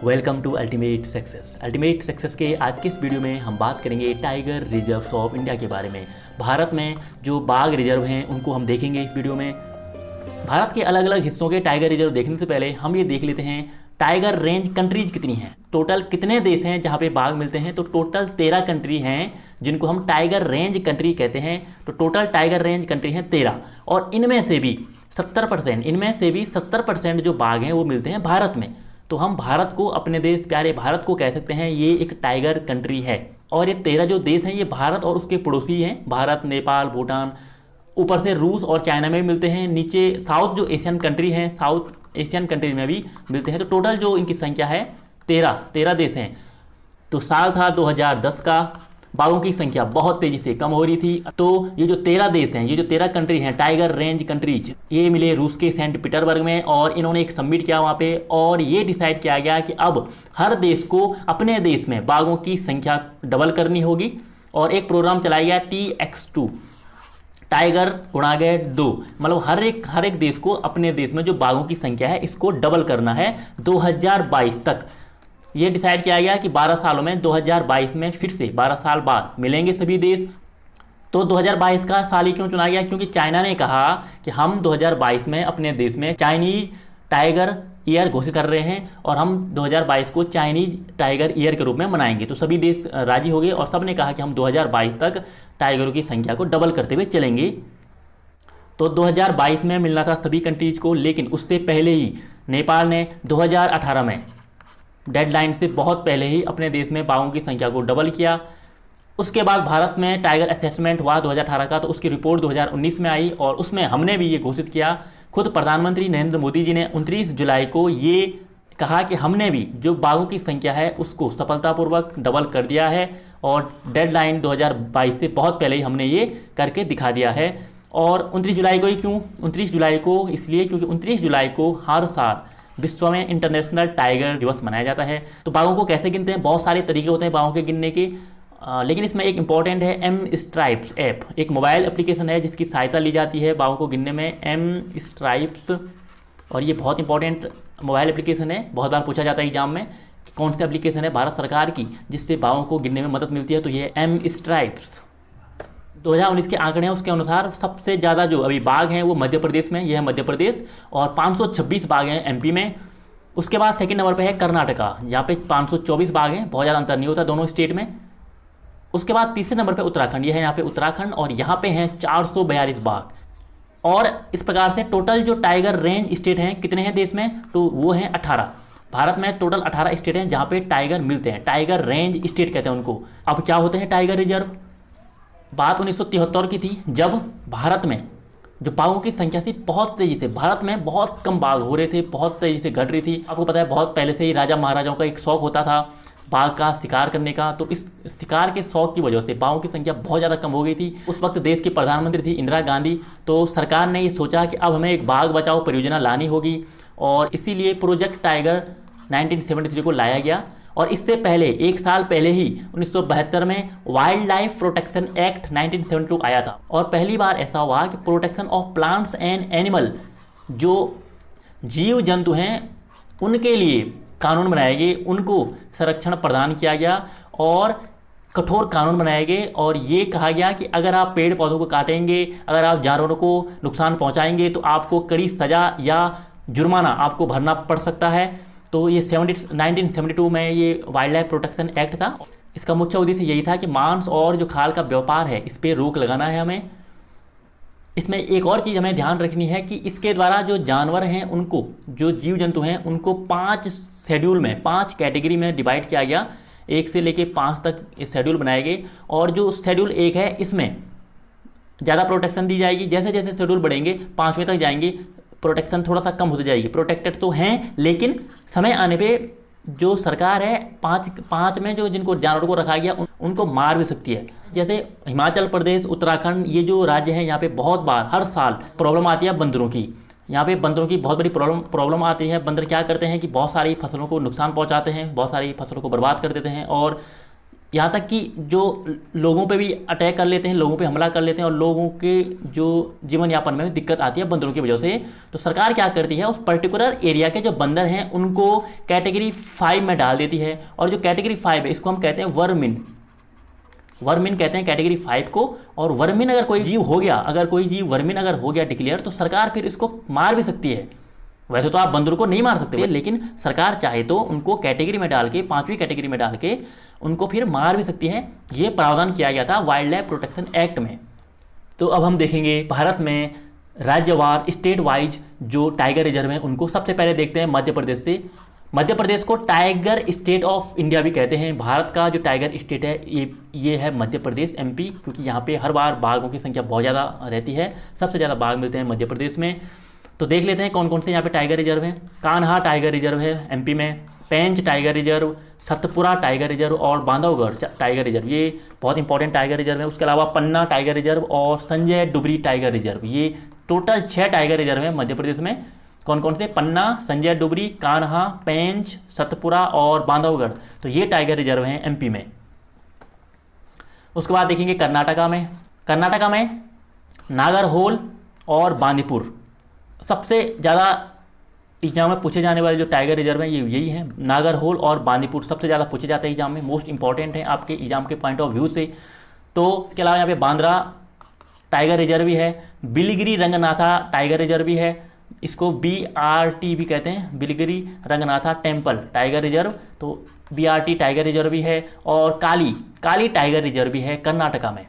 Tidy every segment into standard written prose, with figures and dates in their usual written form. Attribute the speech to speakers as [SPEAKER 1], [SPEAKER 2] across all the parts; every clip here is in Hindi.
[SPEAKER 1] Welcome to ultimate success. Ultimate success के आज के इस वीडियो में हम बात करेंगे टाइगर रिजर्व्स ऑफ इंडिया के बारे में। भारत में जो बाघ रिजर्व हैं उनको हम देखेंगे इस वीडियो में। भारत के अलग अलग हिस्सों के टाइगर रिजर्व देखने से पहले हम ये देख लेते हैं टाइगर रेंज कंट्रीज कितनी हैं, टोटल कितने देश हैं जहाँ पे बाघ मिलते हैं। तो टोटल 13 कंट्री हैं जिनको हम टाइगर रेंज कंट्री कहते हैं। तो टोटल टाइगर रेंज कंट्री हैं 13 और इनमें से भी 70% जो बाघ हैं वो मिलते हैं भारत में। तो हम भारत को, अपने देश प्यारे भारत को कह सकते हैं ये एक टाइगर कंट्री है। और ये 13 जो देश हैं ये भारत और उसके पड़ोसी हैं, भारत, नेपाल, भूटान, ऊपर से रूस और चाइना में मिलते हैं, नीचे साउथ जो एशियन कंट्री हैं साउथ एशियन कंट्री में भी मिलते हैं। तो टोटल जो इनकी संख्या है 13 देश हैं। तो साल था 2010 का, बाघों की संख्या बहुत तेज़ी से कम हो रही थी। तो ये जो 13 देश हैं, ये जो 13 कंट्री हैं टाइगर रेंज कंट्रीज, ये मिले रूस के सेंट पीटर्सबर्ग में और इन्होंने एक समिट किया वहाँ पे और ये डिसाइड किया गया कि अब हर देश को अपने देश में बाघों की संख्या डबल करनी होगी। और एक प्रोग्राम चलाया गया TX2, टाइगर गुणा गए 2, मतलब हर एक देश को अपने देश में जो बाघों की संख्या है इसको डबल करना है 2022 तक। ये डिसाइड किया गया कि 12 सालों में 2022 में फिर से 12 साल बाद मिलेंगे सभी देश। तो 2022 का साल ही क्यों चुना गया? क्योंकि चाइना ने कहा कि हम 2022 में अपने देश में चाइनीज टाइगर ईयर घोषित कर रहे हैं और हम 2022 को चाइनीज टाइगर ईयर के रूप में मनाएंगे। तो सभी देश राजी हो गए और सब ने कहा कि हम 2022 तक टाइगरों की संख्या को डबल करते हुए चलेंगे। तो 2022 में मिलना था सभी कंट्रीज को, लेकिन उससे पहले ही नेपाल ने 2018 में डेडलाइन से बहुत पहले ही अपने देश में बाघों की संख्या को डबल किया। उसके बाद भारत में टाइगर असेसमेंट हुआ 2018 का, तो उसकी रिपोर्ट 2019 में आई और उसमें हमने भी ये घोषित किया। खुद प्रधानमंत्री नरेंद्र मोदी जी ने 29 जुलाई को ये कहा कि हमने भी जो बाघों की संख्या है उसको सफलतापूर्वक डबल कर दिया है और डेडलाइन 2022 से बहुत पहले ही हमने ये करके दिखा दिया है। और 29 जुलाई को ही क्यों? 29 जुलाई को इसलिए क्योंकि 29 जुलाई को हर साल विश्व में इंटरनेशनल टाइगर दिवस मनाया जाता है। तो बाघों को कैसे गिनते हैं? बहुत सारे तरीके होते हैं बाघों के गिनने के, लेकिन इसमें एक इंपॉर्टेंट है एम स्ट्राइप्स ऐप, एक मोबाइल एप्लीकेशन है जिसकी सहायता ली जाती है बाघों को गिनने में, एम स्ट्राइप्स। और ये बहुत इंपॉर्टेंट मोबाइल एप्लीकेशन है, बहुत बार पूछा जाता है एग्जाम में कि कौन सी एप्लीकेशन है भारत सरकार की जिससे बाघों को गिनने में मदद मिलती है। तो ये एम स्ट्राइप्स 2019 के आंकड़े हैं, उसके अनुसार सबसे ज़्यादा जो अभी बाघ हैं वो मध्य प्रदेश में, यह है मध्य प्रदेश, और 526 बाघ हैं MP में। उसके बाद सेकंड नंबर पे है कर्नाटका, यहाँ पे 524 बाघ हैं, बहुत ज़्यादा अंतर नहीं होता दोनों स्टेट में। उसके बाद तीसरे नंबर पे उत्तराखंड, यह है यहाँ पे उत्तराखंड और यहाँ पे हैं 442 बाघ। और इस प्रकार से टोटल जो टाइगर रेंज स्टेट हैं कितने हैं देश में? तो वो हैं 18। भारत में टोटल 18 स्टेट हैं जहाँ पे टाइगर मिलते हैं, टाइगर रेंज स्टेट कहते हैं उनको। अब क्या होते हैं टाइगर रिजर्व? बात 1973 की थी जब भारत में जो बाघों की संख्या थी बहुत तेज़ी से, भारत में बहुत कम बाघ हो रहे थे, बहुत तेज़ी से घट रही थी। आपको पता है बहुत पहले से ही राजा महाराजाओं का एक शौक होता था बाघ का शिकार करने का। तो इस शिकार के शौक की वजह से बाघों की संख्या बहुत ज़्यादा कम हो गई थी। उस वक्त देश की प्रधानमंत्री थी इंदिरा गांधी। तो सरकार ने ये सोचा कि अब हमें एक बाघ बचाओ परियोजना लानी होगी और इसीलिए प्रोजेक्ट टाइगर 1973 को लाया गया। और इससे पहले एक साल पहले ही 1972 में वाइल्ड लाइफ प्रोटेक्शन एक्ट 1972 आया था और पहली बार ऐसा हुआ कि protection of plants and animal, जो जीव जंतु हैं उनके लिए कानून बनाए गए, उनको संरक्षण प्रदान किया गया और कठोर कानून बनाए गए। और ये कहा गया कि अगर आप पेड़ पौधों को काटेंगे, अगर आप जानवरों को नुकसान पहुंचाएंगे तो आपको कड़ी सज़ा या जुर्माना आपको भरना पड़ सकता है। तो ये 1972 में ये वाइल्ड लाइफ प्रोटेक्शन एक्ट था। इसका मुख्य उद्देश्य यही था कि मांस और जो खाल का व्यापार है इस पर रोक लगाना है हमें। इसमें एक और चीज़ हमें ध्यान रखनी है कि इसके द्वारा जो जानवर हैं उनको, जो जीव जंतु हैं उनको 5 शेड्यूल में, 5 कैटेगरी में डिवाइड किया गया, 1 से लेके 5 तक शेड्यूल बनाए गए। और जो शेड्यूल 1 है इसमें ज़्यादा प्रोटेक्शन दी जाएगी, जैसे जैसे शेड्यूल बढ़ेंगे 5वें तक जाएंगे प्रोटेक्शन थोड़ा सा कम होती जाएगी। प्रोटेक्टेड तो हैं लेकिन समय आने पे जो सरकार है 5 में जो जिनको जानवरों को रखा गया उनको मार भी सकती है। जैसे हिमाचल प्रदेश, उत्तराखंड, ये जो राज्य हैं यहाँ पे बहुत बार हर साल प्रॉब्लम आती है बंदरों की। यहाँ पे बंदरों की बहुत बड़ी प्रॉब्लम आती है। बंदर क्या करते हैं कि बहुत सारी फसलों को नुकसान पहुँचाते हैं, बहुत सारी फसलों को बर्बाद कर देते हैं और यहाँ तक कि जो लोगों पे भी अटैक कर लेते हैं, लोगों पे हमला कर लेते हैं और लोगों के जो जीवन यापन में दिक्कत आती है बंदरों की वजह से। तो सरकार क्या करती है, उस पर्टिकुलर एरिया के जो बंदर हैं उनको कैटेगरी 5 में डाल देती है। और जो कैटेगरी 5 है इसको हम कहते हैं वर्मिन, वर्मिन कहते हैं कैटेगरी 5 को। और वर्मिन अगर कोई जीव हो गया, अगर कोई जीव वर्मिन अगर हो गया डिक्लेयर, तो सरकार फिर इसको मार भी सकती है। वैसे तो आप बंदरों को नहीं मार सकते, लेकिन सरकार चाहे तो उनको कैटेगरी में डाल के, 5वीं कैटेगरी में डाल के उनको फिर मार भी सकती है। ये प्रावधान किया गया था वाइल्ड लाइफ प्रोटेक्शन एक्ट में। तो अब हम देखेंगे भारत में राज्यवार, स्टेट वाइज जो टाइगर रिजर्व हैं उनको। सबसे पहले देखते हैं मध्य प्रदेश से। मध्य प्रदेश को टाइगर स्टेट ऑफ इंडिया भी कहते हैं। भारत का जो टाइगर स्टेट है ये है मध्य प्रदेश, एमपी, क्योंकि यहाँ पे हर बार बाघों की संख्या बहुत ज़्यादा रहती है। सबसे ज़्यादा बाघ मिलते हैं मध्य प्रदेश में। तो देख लेते हैं कौन कौन से यहाँ पे टाइगर रिजर्व हैं। कान्हा टाइगर रिजर्व है एमपी में, Pench tiger reserve, Satpura tiger reserve और बांधवगढ़ टाइगर रिजर्व, ये बहुत इंपॉर्टेंट टाइगर रिजर्व है। उसके अलावा पन्ना टाइगर रिजर्व और संजय डुबरी टाइगर रिजर्व, ये टोटल 6 टाइगर रिजर्व है मध्य प्रदेश में। कौन कौन से? पन्ना, संजय डुबरी, कान्हा, पेंच, सतपुरा और बांधवगढ़। तो ये टाइगर रिजर्व हैं एमपी में। उसके बाद देखेंगे कर्नाटका में। कर्नाटका में नागरहोल और बांदीपुर सबसे ज़्यादा एग्जाम में पूछे जाने वाले जो टाइगर रिजर्व हैं ये यही हैं। नागरहोल और बांदीपुर सबसे ज़्यादा पूछे जाते हैं एग्जाम में, मोस्ट इंपॉर्टेंट है आपके एग्जाम के पॉइंट ऑफ व्यू से। तो इसके अलावा यहाँ पे बांद्रा टाइगर रिजर्व भी है, बिलिगिरी रंगनाथा टाइगर रिजर्व भी है, इसको BRT भी कहते हैं, Biligiri Ranganatha temple tiger reserve, तो BRT टाइगर रिजर्व भी है। और काली टाइगर रिजर्व भी है कर्नाटका में।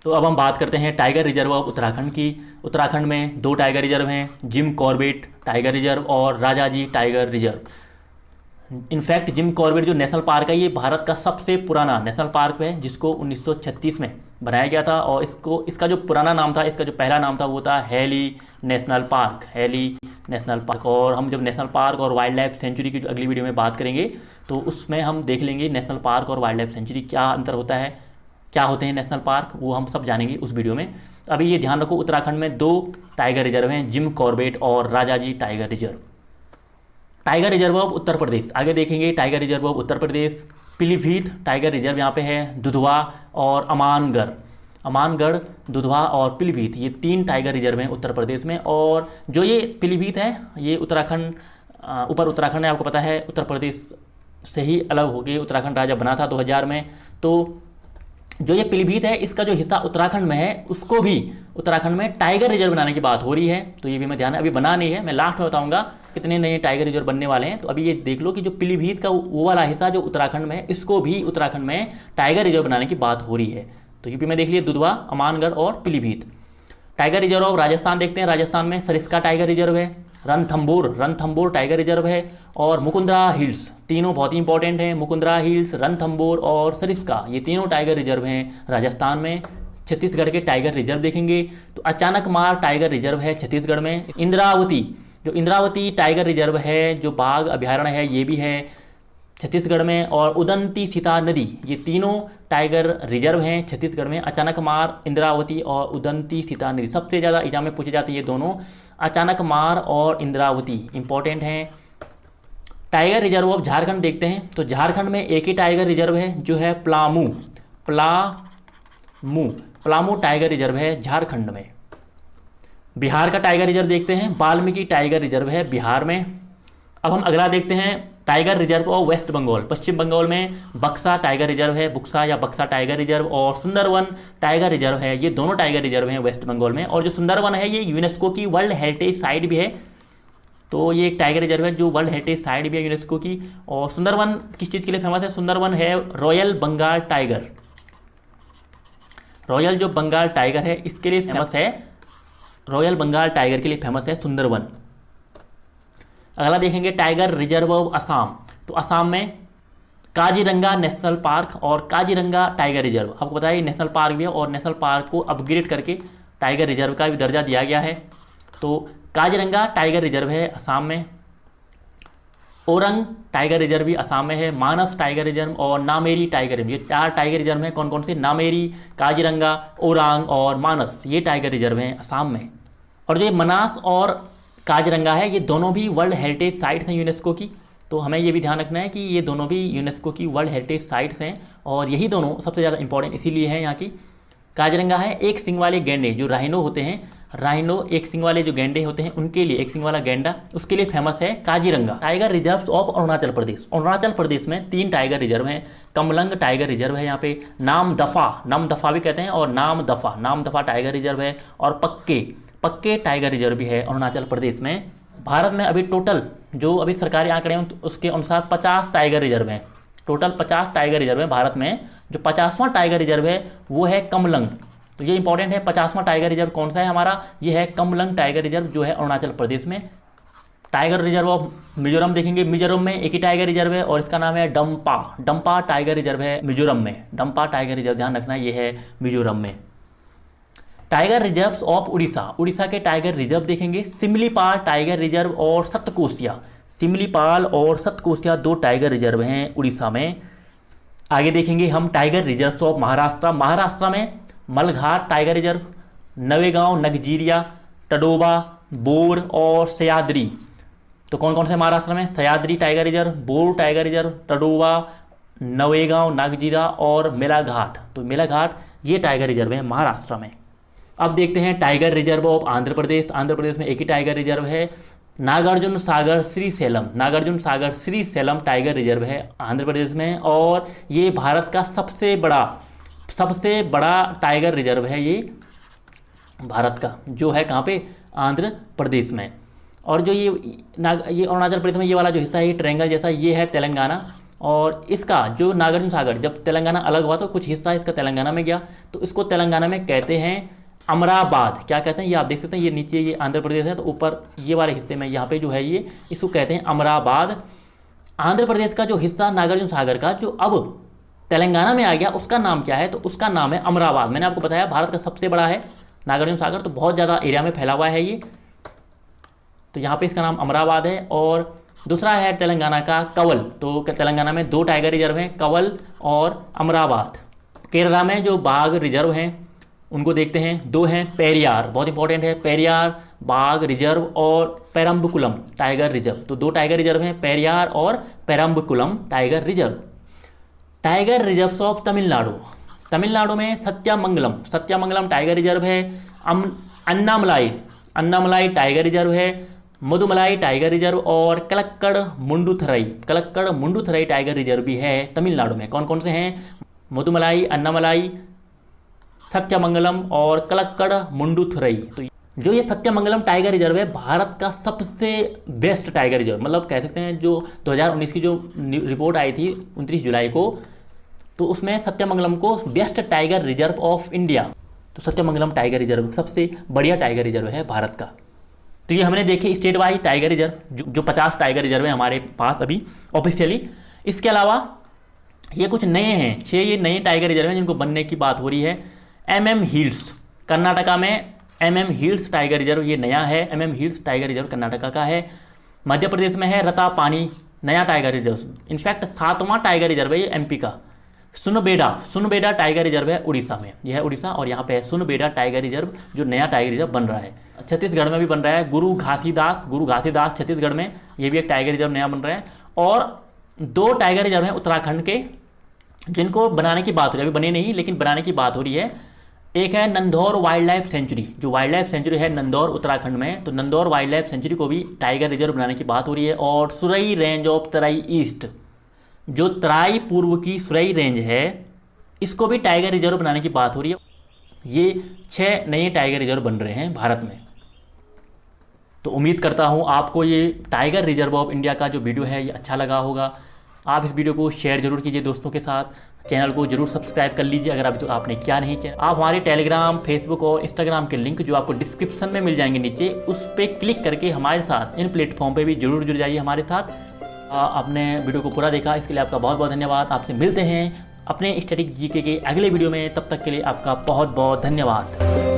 [SPEAKER 1] तो अब हम बात करते हैं टाइगर रिजर्व ऑफ उत्तराखंड की। उत्तराखंड में 2 टाइगर रिजर्व हैं, जिम कॉर्बेट टाइगर रिजर्व और Rajaji tiger reserve. In fact Jim Corbett जो नेशनल पार्क है ये भारत का सबसे पुराना नेशनल पार्क है, जिसको 1936 में बनाया गया था। और इसका जो पुराना नाम था, इसका जो पहला नाम था वो था Hailey national park, Hailey national park. और हम जब नेशनल पार्क और वाइल्ड लाइफ सेंचुरी की जो अगली वीडियो में बात करेंगे तो उसमें हम देख लेंगे नेशनल पार्क और वाइल्ड लाइफ सेंचुरी क्या अंतर होता है, क्या होते हैं नेशनल पार्क, वो हम सब जानेंगे उस वीडियो में। अभी ये ध्यान रखो, उत्तराखंड में 2 टाइगर रिजर्व हैं, जिम कॉर्बेट और Rajaji tiger reserve. Tiger reserve of Uttar Pradesh आगे देखेंगे। Tiger reserve of Uttar Pradesh, Pilibhit tiger reserve यहाँ पे है, दुधवा और अमानगढ़, दुधवा और पीलीभीत, ये 3 टाइगर रिजर्व हैं उत्तर प्रदेश में। और जो ये पीलीभीत है ये उत्तराखंड, ऊपर उत्तराखंड है, आपको पता है उत्तर प्रदेश से ही अलग हो गई, उत्तराखंड राज्य बना था 2000 में। तो जो ये पीलीभीत है इसका जो हिस्सा उत्तराखंड में है उसको भी उत्तराखंड में टाइगर रिजर्व बनाने की बात हो रही है। तो ये भी मैं ध्यान, अभी बना नहीं है, मैं लास्ट में बताऊंगा कितने नए टाइगर रिजर्व बनने वाले हैं। तो अभी ये देख लो कि जो पीलीभीत का वो वाला हिस्सा जो उत्तराखंड में है इसको भी उत्तराखंड में टाइगर रिजर्व बनाने की बात हो रही है। तो यूपी में देख लिए दुधवा, अमानगढ़ और Pilibhit. Tiger reserve of Rajasthan देखते हैं। राजस्थान में सरिस्का टाइगर रिजर्व है, रणथंबोर टाइगर रिजर्व है और मुकुंदरा हिल्स, तीनों बहुत ही इंपॉर्टेंट हैं। मुकुंदरा हिल्स, रणथंबोर और सरिस्का, ये तीनों टाइगर रिजर्व हैं राजस्थान में। छत्तीसगढ़ के टाइगर रिजर्व देखेंगे तो अचानकमार टाइगर रिजर्व है छत्तीसगढ़ में। इंद्रावती टाइगर रिजर्व है, जो बाघ अभ्यारण्य है, ये भी है छत्तीसगढ़ में। और उदंती सीता नदी, ये तीनों टाइगर रिजर्व हैं छत्तीसगढ़ में। अचानकमार, इंद्रावती और उदंती सीता नदी सबसे ज़्यादा एग्जाम में पूछे जाते हैं ये दोनों, अचानकमार और इंद्रावती इंपॉर्टेंट हैं। टाइगर रिजर्व ऑफ झारखंड देखते हैं। तो झारखंड में एक ही टाइगर रिजर्व है जो है पलामू टाइगर रिजर्व है झारखंड में। बिहार का टाइगर रिजर्व देखते हैं, वाल्मीकि टाइगर रिजर्व है बिहार में। अब हम अगला देखते हैं tiger reserve of West Bengal. Paschim Bengal में बक्सा टाइगर रिजर्व है, बुक्सा या बक्सा टाइगर रिजर्व, और सुंदरवन टाइगर रिजर्व है। ये दोनों टाइगर रिजर्व हैं वेस्ट बंगाल में। और जो सुंदरवन है ये यूनेस्को की वर्ल्ड हेरिटेज साइट भी है। तो ये एक टाइगर रिजर्व है जो वर्ल्ड हेरिटेज साइट भी है यूनेस्को की। और सुंदरवन किस चीज़ के लिए फेमस है? सुंदरवन है रॉयल बंगाल टाइगर, रॉयल जो बंगाल टाइगर है इसके लिए फेमस है, रॉयल बंगाल टाइगर के लिए फेमस है सुंदरवन। अगला देखेंगे टाइगर रिजर्व ऑफ असम। तो असम में काजीरंगा नेशनल पार्क और काजीरंगा टाइगर रिजर्व, आपको पता है ये नेशनल पार्क भी है और नेशनल पार्क को अपग्रेड करके टाइगर रिजर्व का भी दर्जा दिया गया है। तो काजीरंगा टाइगर रिजर्व है असम में। ओरंग टाइगर रिजर्व भी असम में है। मानस टाइगर रिजर्व और नामेरी टाइगर रिजर्व, ये 4 टाइगर रिजर्व हैं। कौन कौन से? नामेरी, काजीरंगा, ओरांग और मानस, ये टाइगर रिजर्व हैं असम में। और जो मनास और काजीरंगा है ये दोनों भी वर्ल्ड हेरिटेज साइट्स हैं यूनेस्को की। तो हमें ये भी ध्यान रखना है कि ये दोनों भी यूनेस्को की वर्ल्ड हेरिटेज साइट्स हैं और यही दोनों सबसे ज़्यादा इंपॉर्टेंट इसीलिए हैं यहाँ की। काजीरंगा है एक सिंग वाले गैंडे, जो राइनो होते हैं, राइनो एक सिंग वाले जो गैंडे होते हैं उनके लिए, एक सिंग वाला गैंडा उसके लिए फेमस है Kaziranga. Tiger reserves of Arunachal Pradesh, Arunachal Pradesh में 3 टाइगर रिजर्व हैं। कमलंग टाइगर रिजर्व है यहाँ पे, नामदफा भी कहते हैं, और नामदफा टाइगर रिजर्व है, और पक्के टाइगर रिजर्व भी है अरुणाचल प्रदेश में। भारत में अभी टोटल जो अभी सरकारी आंकड़े हैं उसके अनुसार 50 टाइगर रिजर्व हैं, टोटल 50 टाइगर रिजर्व है भारत में। जो 50वां टाइगर रिजर्व है वो है कमलंग, तो ये इंपॉर्टेंट है। 50वां टाइगर रिजर्व कौन सा है हमारा, ये है कमलंग टाइगर रिजर्व जो है अरुणाचल प्रदेश में। टाइगर रिजर्व ऑफ मिजोरम देखेंगे, मिजोरम में एक ही टाइगर रिजर्व है और इसका नाम है डंपा टाइगर रिजर्व है मिजोरम में, डंपा टाइगर रिजर्व ध्यान रखना ये है मिजोरम में। टाइगर रिजर्व्स ऑफ उड़ीसा के टाइगर रिजर्व देखेंगे, सिमलीपाल टाइगर रिजर्व और सतकोसिया, सिमलीपाल और सतकोसिया 2 टाइगर रिजर्व हैं उड़ीसा में। आगे देखेंगे हम टाइगर रिजर्व्स ऑफ महाराष्ट्र में मलघाट टाइगर रिजर्व, नवेगांव, नगजीरिया, टडोबा, बोर और सयाद्री। तो कौन कौन से महाराष्ट्र में, Sahyadri tiger reserve, Bor tiger reserve, Tadoba, Navegaon, Nagzira और मेलाघाट। तो मेलाघाट ये टाइगर रिजर्व है महाराष्ट्र में। अब देखते हैं tiger reserve of Andhra Pradesh में एक ही टाइगर रिजर्व है, नागार्जुन सागर श्रीशैलम टाइगर रिजर्व है आंध्र प्रदेश में, और ये भारत का सबसे बड़ा टाइगर रिजर्व है ये भारत का, जो है कहाँ पे, आंध्र प्रदेश में। और जो ये अरुणाचल प्रदेश में ये वाला जो हिस्सा है ये ट्रायंगल जैसा, ये है तेलंगाना, और इसका जो नागार्जुन सागर, जब तेलंगाना अलग हुआ तो कुछ हिस्सा इसका तेलंगाना में गया, तो इसको तेलंगाना में कहते हैं अमराबाद। क्या कहते हैं ये आप देख सकते हैं, ये नीचे ये आंध्र प्रदेश है तो ऊपर ये वाले हिस्से में यहाँ पे जो है ये इसको कहते हैं अमराबाद। आंध्र प्रदेश का जो हिस्सा नागार्जुन सागर का जो अब तेलंगाना में आ गया उसका नाम क्या है, तो उसका नाम है अमराबाद। मैंने आपको बताया भारत का सबसे बड़ा है नागार्जुन सागर, तो बहुत ज़्यादा एरिया में फैला हुआ है ये, तो यहाँ पे इसका नाम अमराबाद है। और दूसरा है तेलंगाना का कवल, तो तेलंगाना में 2 टाइगर रिजर्व हैं, कवल और अमराबाद। केरला में जो बाघ रिजर्व हैं उनको देखते हैं, 2 हैं, पेरियार बहुत इंपॉर्टेंट है, पेरियार बाघ रिजर्व और पेरम्बकुलम टाइगर रिजर्व। तो 2 टाइगर रिजर्व हैं, पेरियार और Parambikulam tiger reserve. Tiger reserves of Tamil Nadu में सत्यामंगलम टाइगर रिजर्व है, अन्नामलाई टाइगर रिजर्व है, मधुमलाई टाइगर रिजर्व और कलक्कड़ मुंडुथरई टाइगर रिजर्व भी है तमिलनाडु में। कौन कौन से हैं, मधुमलाई, अन्नामलाई, सत्यमंगलम और कलक्कड़ मुंडुथरई। तो जो ये सत्यमंगलम टाइगर रिजर्व है भारत का सबसे बेस्ट टाइगर रिजर्व, मतलब कह सकते हैं जो 2019 की जो रिपोर्ट आई थी 29 जुलाई को, तो उसमें सत्यमंगलम को best tiger reserve of India, तो सत्यमंगलम टाइगर रिजर्व सबसे बढ़िया टाइगर रिजर्व है भारत का। तो ये हमने देखे स्टेट वाइज टाइगर रिजर्व जो 50 टाइगर रिजर्व है हमारे पास अभी ऑफिशियली। इसके अलावा ये कुछ नए हैं, 6 ये नए टाइगर रिजर्व हैं जिनको बनने की बात हो रही है। MM हिल्स कर्नाटका में, MM हिल्स टाइगर रिजर्व ये नया है, MM hills tiger reserve Karnataka का है। मध्य प्रदेश में है रतापानी नया टाइगर रिजर्व, इनफैक्ट 7वां टाइगर रिजर्व है ये MP का। सुनबेडा टाइगर रिजर्व है उड़ीसा में, यह है उड़ीसा, और यहाँ पे है सुनबेडा टाइगर रिजर्व जो नया टाइगर रिजर्व बन रहा है। छत्तीसगढ़ में भी बन रहा है, गुरु घासीदास छत्तीसगढ़ में ये भी एक टाइगर रिजर्व नया बन रहा है। और 2 टाइगर रिजर्व हैं उत्तराखंड के जिनको बनाने की बात हो रही है, अभी बने नहीं लेकिन बनाने की बात हो रही है। एक है नंदौर वाइल्ड लाइफ सेंचुरी, जो वाइल्ड लाइफ सेंचुरी है नंदौर उत्तराखंड में, तो नंदौर वाइल्ड लाइफ सेंचुरी को भी टाइगर रिजर्व बनाने की बात हो रही है। और Surai range of Terai east, जो तराई पूर्व की सुरई रेंज है, इसको भी टाइगर रिजर्व बनाने की बात हो रही है। ये 6 नए टाइगर रिजर्व बन रहे हैं भारत में। तो उम्मीद करता हूँ आपको ये टाइगर रिजर्व ऑफ इंडिया का जो वीडियो है ये अच्छा लगा होगा। आप इस वीडियो को शेयर जरूर कीजिए दोस्तों के साथ, चैनल को जरूर सब्सक्राइब कर लीजिए अगर अभी तो आपने किया नहीं किया। आप हमारे टेलीग्राम, फेसबुक और इंस्टाग्राम के लिंक जो आपको डिस्क्रिप्शन में मिल जाएंगे नीचे, उस पर क्लिक करके हमारे साथ इन प्लेटफॉर्म पे भी जरूर जुड़ जाइए हमारे साथ। आपने वीडियो को पूरा देखा इसके लिए आपका बहुत बहुत धन्यवाद। आपसे मिलते हैं अपने स्टैटिक जीके के अगले वीडियो में, तब तक के लिए आपका बहुत बहुत धन्यवाद।